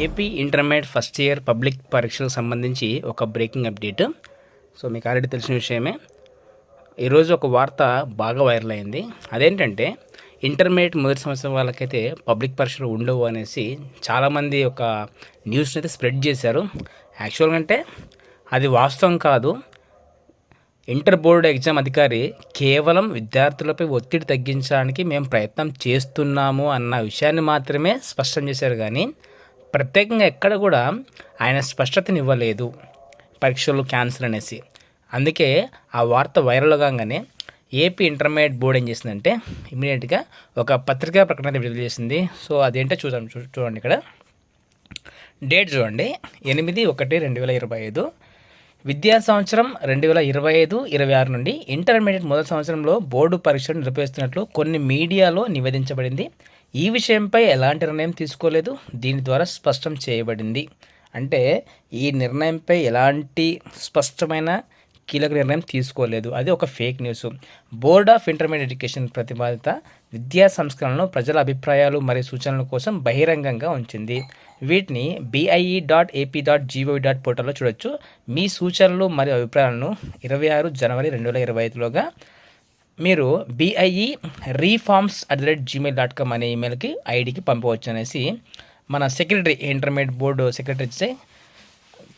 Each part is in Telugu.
AP intermediate first year public పరీక్షలకు సంబంధించి ఒక బ్రేకింగ్ అప్డేట్. సో మీకు ఆల్రెడీ తెలిసిన విషయమే. ఈరోజు ఒక వార్త బాగా వైరల్ అయింది. అదేంటంటే ఇంటర్మీడియట్ మొదటి సంవత్సరం వాళ్ళకైతే పబ్లిక్ పరీక్షలు ఉండవు అనేసి చాలామంది ఒక న్యూస్ని అయితే స్ప్రెడ్ చేశారు. యాక్చువల్గా అంటే అది వాస్తవం కాదు. ఇంటర్ బోర్డు ఎగ్జామ్ అధికారి కేవలం విద్యార్థులపై ఒత్తిడి తగ్గించడానికి మేము ప్రయత్నం చేస్తున్నాము అన్న విషయాన్ని మాత్రమే స్పష్టం చేశారు. కానీ ప్రత్యేకంగా ఎక్కడ కూడా ఆయన స్పష్టతనివ్వలేదు పరీక్షలు క్యాన్సిల్ అనేసి. అందుకే ఆ వార్త వైరల్ కాగానే ఏపీ ఇంటర్మీడియట్ బోర్డు ఏం చేసిందంటే ఇమీడియట్గా ఒక పత్రికా ప్రకటన విడుదల చేసింది. సో అదేంటో చూడండి ఇక్కడ డేట్ చూడండి, 8/1/2025 విద్యా సంవత్సరం 2025-26 నుండి ఇంటర్మీడియట్ మొదటి సంవత్సరంలో బోర్డు పరీక్షలు నిర్వహిస్తున్నట్లు కొన్ని మీడియాలో నివేదించబడింది. ఈ విషయంపై ఎలాంటి నిర్ణయం తీసుకోలేదు, దీని ద్వారా స్పష్టం చేయబడింది. అంటే ఈ నిర్ణయంపై ఎలాంటి స్పష్టమైన కీలక నిర్ణయం తీసుకోలేదు, అది ఒక fake news. Board of intermediate education ప్రతిపాదిత విద్యా సంస్కరణలను ప్రజల అభిప్రాయాలు మరియు సూచనల కోసం బహిరంగంగా ఉంచింది. వీటిని BIE.AP.gov. పోర్టల్లో చూడొచ్చు. మీ సూచనలు మరియు అభిప్రాయాలను 26 జనవరి 2025లోగా మీరు BIE-reforms@gmail.com అనే ఈమెయిల్కి ఐడికి పంపవచ్చు అనేసి మన secretary, intermediate board secretary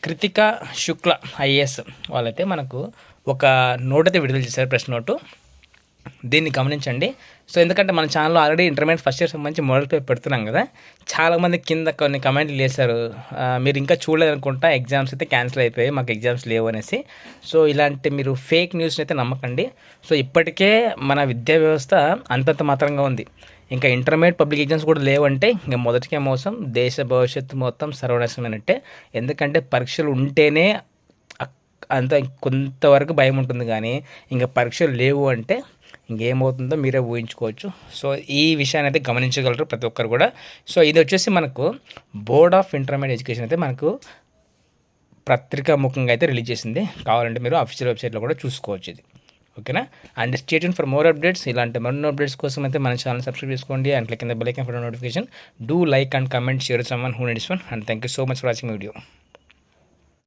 Kritika Shukla IAS వాళ్ళైతే మనకు ఒక నోట్ అయితే విడుదల చేశారు, ప్రెస్ నోటు. దీన్ని గమనించండి. సో ఎందుకంటే మన ఛానల్లో ఆల్రెడీ ఇంటర్మీడియట్ ఫస్ట్ ఇయర్ సంబంధించి మోడల్ పేపర్ పెడుతున్నాం కదా, చాలామంది కింద కొన్ని కమెంట్లు చేశారు, మీరు ఇంకా చూడలేదనుకుంటా, ఎగ్జామ్స్ అయితే క్యాన్సిల్ అయిపోయాయి, మాకు ఎగ్జామ్స్ లేవు అనేసి. సో ఇలాంటి మీరు ఫేక్ న్యూస్ని అయితే నమ్మకండి. సో ఇప్పటికే మన విద్యా వ్యవస్థ అంతంత మాత్రంగా ఉంది, ఇంకా ఇంటర్మీడియట్ పబ్లిక్ ఎగ్జామ్స్ కూడా లేవంటే ఇంకా మొదటికే మోసం, దేశ భవిష్యత్తు మొత్తం సర్వనాశనమైనట్టే. ఎందుకంటే పరీక్షలు ఉంటేనే అంత కొంతవరకు భయం ఉంటుంది, కానీ ఇంకా పరీక్షలు లేవు అంటే ఇంకేమవుతుందో మీరే ఊహించుకోవచ్చు. సో ఈ విషయాన్ని అయితే గమనించగలరు ప్రతి ఒక్కరు కూడా. సో ఇది వచ్చేసి మనకు బోర్డ్ ఆఫ్ ఇంటర్మీడియట్ ఎడ్యుకేషన్ అయితే మనకు పత్రికా ముఖంగా అయితే రిలీజ్ చేసింది. కావాలంటే మీరు అఫీషియల్ వెబ్సైట్లో కూడా చూసుకోవచ్చు ఇది. ఓకేనా? And stay tune for more updates. ఇలాంటి మరిన్ని అప్డేట్స్ కోసం అయితే మన ఛానల్ సబ్స్క్రైబ్ చేసుకోండి and click in the bell icon for notification. Do like and comment, share someone who needs one. And thank you so much for watching video.